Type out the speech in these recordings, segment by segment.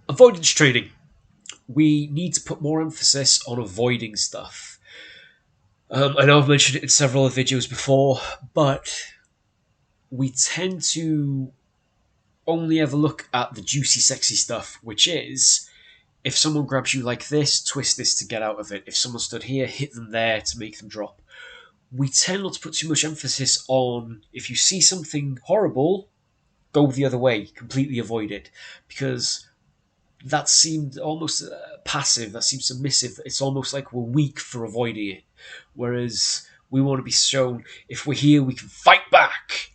Avoidance training. We need to put more emphasis on avoiding stuff. I know I've mentioned it in several videos before, but we tend to only ever look at the juicy, sexy stuff, which is if someone grabs you like this, twist this to get out of it. If someone stood here, hit them there to make them drop. We tend not to put too much emphasis on if you see something horrible, go the other way, completely avoid it, because that seemed almost passive, that seems submissive. It's almost like we're weak for avoiding it. Whereas we want to be shown if we're here, we can fight back.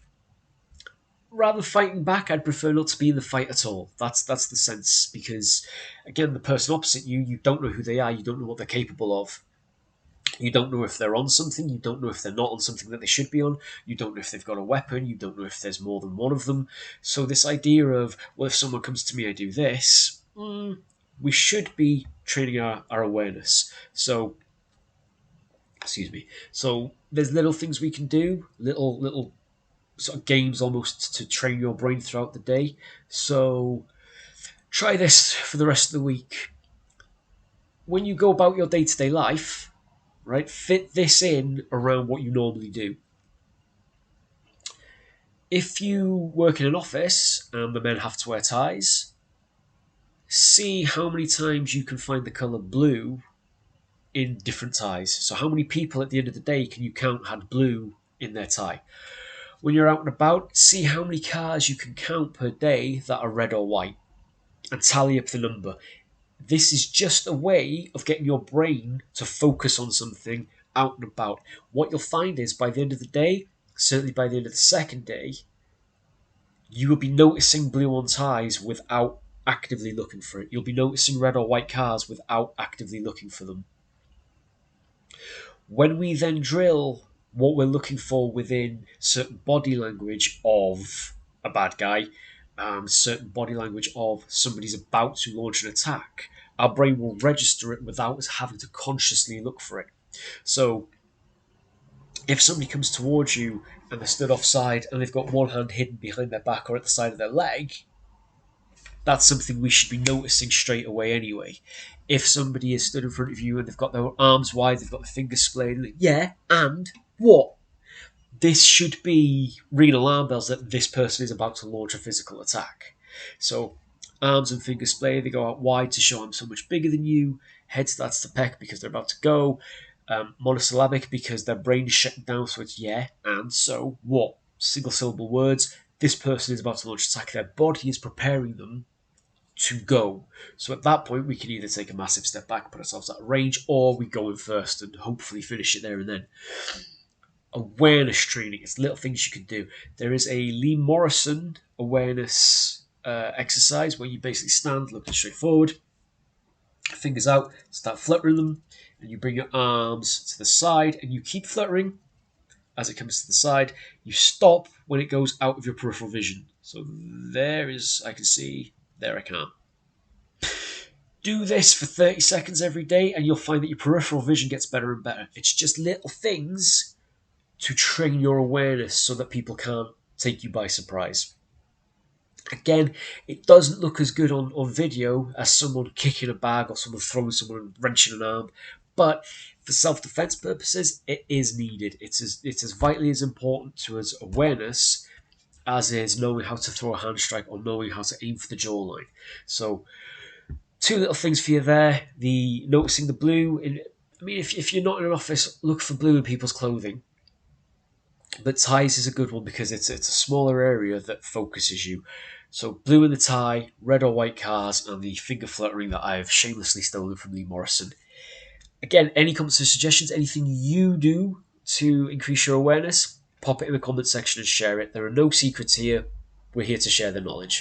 Rather than fighting back, I'd prefer not to be in the fight at all. That's the sense, because again, the person opposite you, you don't know who they are, you don't know what they're capable of. You don't know if they're on something, you don't know if they're not on something that they should be on, you don't know if they've got a weapon, you don't know if there's more than one of them. So this idea of, well, if someone comes to me, I do this, we should be training our awareness. So, excuse me. So there's little things we can do, little sort of games almost to train your brain throughout the day. So try this for the rest of the week. When you go about your day-to-day life, right, fit this in around what you normally do. If you work in an office and the men have to wear ties, see how many times you can find the colour blue in different ties. So how many people at the end of the day can you count had blue in their tie? When you're out and about, see how many cars you can count per day that are red or white and tally up the number. This is just a way of getting your brain to focus on something out and about. What you'll find is by the end of the day, certainly by the end of the second day, you will be noticing blue on ties without actively looking for it. You'll be noticing red or white cars without actively looking for them. When we then drill what we're looking for within certain body language of a bad guy, certain body language of somebody's about to launch an attack, our brain will register it without us having to consciously look for it. So if somebody comes towards you and they're stood offside and they've got one hand hidden behind their back or at the side of their leg, that's something we should be noticing straight away anyway. If somebody is stood in front of you and they've got their arms wide, they've got their fingers splayed, yeah, and what? This should be ringing alarm bells that this person is about to launch a physical attack. So arms and fingers splayed, they go out wide to show I'm so much bigger than you. Head starts to peck because they're about to go. Monosyllabic because their brain is shutting down, so it's yeah, and so what? Single syllable words. This person is about to launch an attack. Their body is preparing them to go. So at that point, we can either take a massive step back, put ourselves at range, or we go in first and hopefully finish it there and then. Awareness training. It's little things you can do. There is a Lee Morrison awareness exercise where you basically stand looking straight forward, fingers out, start fluttering them, and you bring your arms to the side and you keep fluttering as it comes to the side. You stop when it goes out of your peripheral vision. So there is, I can see, there I can't. Do this for 30 seconds every day and you'll find that your peripheral vision gets better and better. It's just little things to train your awareness so that people can't take you by surprise. Again, it doesn't look as good on video as someone kicking a bag or someone throwing someone and wrenching an arm, but for self-defense purposes, it is needed. It's as vitally as important to us awareness as is knowing how to throw a hand strike or knowing how to aim for the jawline. So, two little things for you there. The noticing the blue. If you're not in an office, look for blue in people's clothing. But ties is a good one because it's a smaller area that focuses you. So blue in the tie, red or white cars, and the finger fluttering that I have shamelessly stolen from Lee Morrison. Again, any comments or suggestions, anything you do to increase your awareness, pop it in the comment section and share it. There are no secrets here. We're here to share the knowledge.